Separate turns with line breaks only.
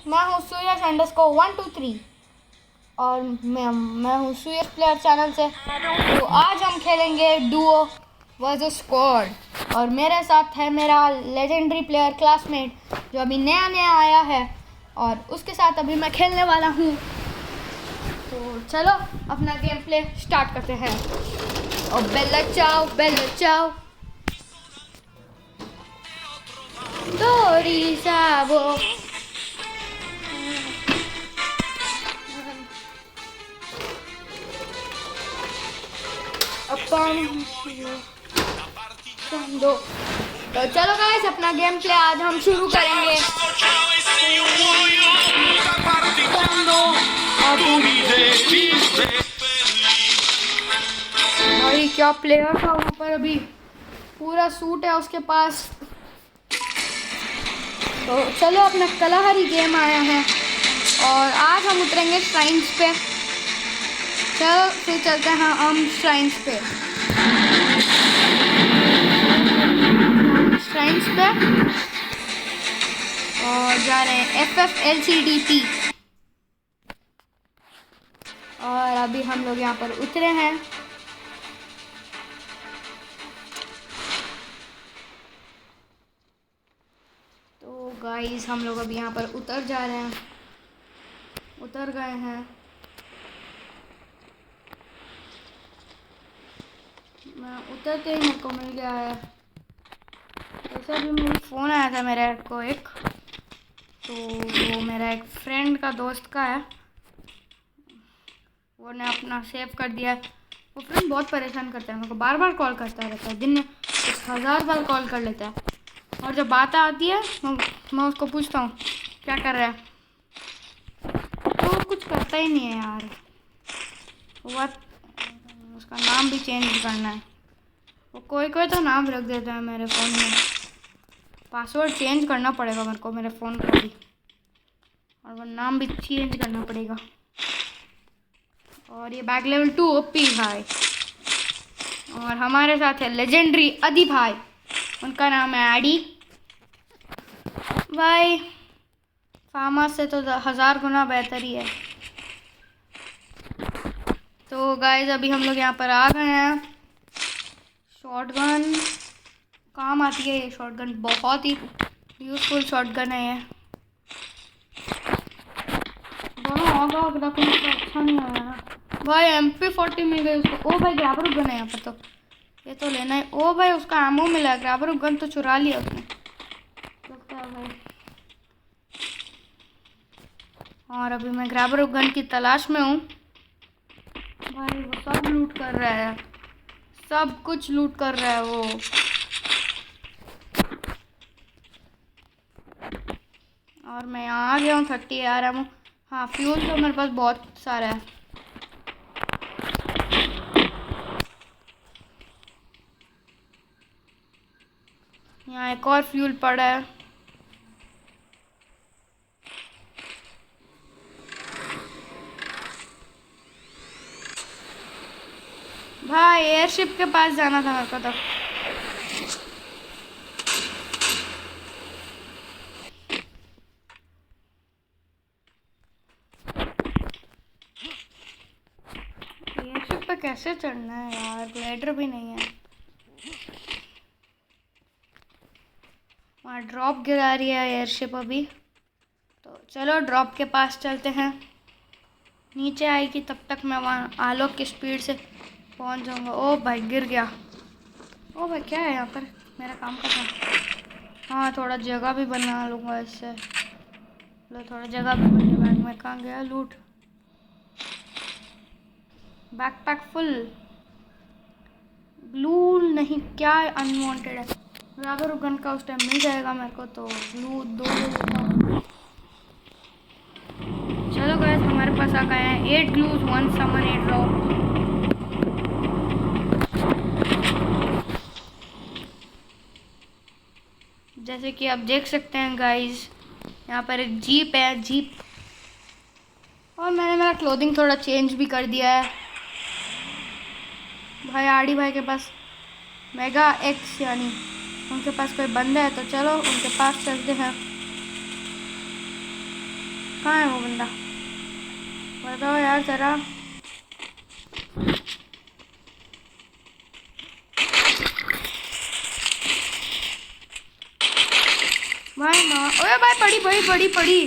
मैं हूँ सुयश _123 और मैं हूँ सुयश प्लेयर चैनल से। तो आज हम खेलेंगे डुओ वर्सेस स्क्वाड और मेरे साथ है मेरा लेजेंडरी प्लेयर क्लासमेट जो अभी नया नया आया है और उसके साथ अभी मैं खेलने वाला हूँ। तो चलो अपना गेम प्ले स्टार्ट करते हैं। और बेला चाओ Dori Sabo अपन तो चलो गाइस अपना गेम प्ले आज हम शुरू करेंगे। भाई क्या प्लेयर था वहाँ पर, अभी पूरा सूट है उसके पास। तो चलो अपना कलाहारी गेम आया है और आज हम उतरेंगे श्राइन्स पे। चलो फिर चलते हैं हम श्राइन्स पे। श्राइन्स पे और जा रहे हैं FFLCDP और अभी हम लोग यहाँ पर उतरे हैं। तो गाइस हम लोग अभी यहाँ पर उतर जा रहे हैं, उतर गए हैं। मैं उतरते ही मेरे को मिल गया है। वैसे अभी मेरी फ़ोन आया था मेरे को एक, तो वो मेरा एक फ्रेंड का दोस्त का है, वो ने अपना सेव कर दिया है। वो फ्रेंड बहुत परेशान करता है, मेरे को बार बार कॉल करता रहता है, दिन में 1000 बार कॉल कर लेता है। और जब बात आती है मैं उसको पूछता हूँ क्या कर रहा है, तो वो कुछ करता ही नहीं है यार। वो उसका नाम भी चेंज करना है, वो कोई तो नाम रख देता है मेरे फ़ोन में। पासवर्ड चेंज करना पड़ेगा मेरे को मेरे फ़ोन का भी, और वो नाम भी चेंज करना पड़ेगा। और ये बैग लेवल 2 OP भाई, और हमारे साथ है लेजेंडरी अदी भाई, उनका नाम है आडी भाई। फार्मस से तो 1000 गुना बेहतर ही है। तो गाइस अभी हम लोग यहाँ पर आ गए हैं। शॉटगन काम आती है, ये शॉटगन बहुत ही यूज़फुल शॉटगन है ये। दोनों आगा रखने तो अच्छा नहीं आया ना भाई। MP40 मिल गई उसको। ओ भाई ग्रैबर गन है यहाँ पर, तो ये तो लेना है। ओ भाई उसका एमो मिला है, ग्रैबर गन तो चुरा लिया उसने लगता है भाई। और अभी मैं ग्रैबर गन की तलाश में हूँ भाई। वो सब लूट कर रहा है, सब कुछ लूट कर रहा है वो। और मैं यहाँ आ गया हूँ 30 यार एमो। हाँ फ्यूल तो मेरे पास बहुत सारा है। यहाँ एक और फ्यूल पड़ा है। भाई एयरशिप के पास जाना था मेरे को तो। एयरशिप पे कैसे चढ़ना है यार, ग्लाइडर भी नहीं है। वहाँ ड्रॉप गिरा रही है एयरशिप अभी, तो चलो ड्रॉप के पास चलते हैं। नीचे आएगी तब तक मैं वहाँ आलोक की स्पीड से पहुँच जाऊँगा। ओ भाई गिर गया। ओ भाई क्या है यहाँ पर, मेरा काम का था। हाँ थोड़ा जगह भी बना लूँगा इससे। लो थोड़ा जगह भी बन गया। बैग में कहाँ गया लूट? Backpack full. ग्लू नहीं, क्या अनवांटेड है। ग्रैबर गन का उस टाइम मिल जाएगा मेरे को, तो ग्लू 2 ले लेता हूँ। चलो गाइस हमारे पास आ गए हैं 8 ग्लूज 1 समन 8 ड्रॉप। जैसे कि आप देख सकते हैं गाइस, यहाँ पर एक जीप है, जीप। और मैंने मेरा क्लोथिंग थोड़ा चेंज भी कर दिया है भाई। आड़ी भाई के पास मेगा एक्स, यानी उनके पास कोई बंदा है, तो चलो उनके पास चलते हैं। कहाँ है वो बंदा? बताओ यार जरा। भाई माँ, ओए भाई पड़ी पड़ी पड़ी पड़ी।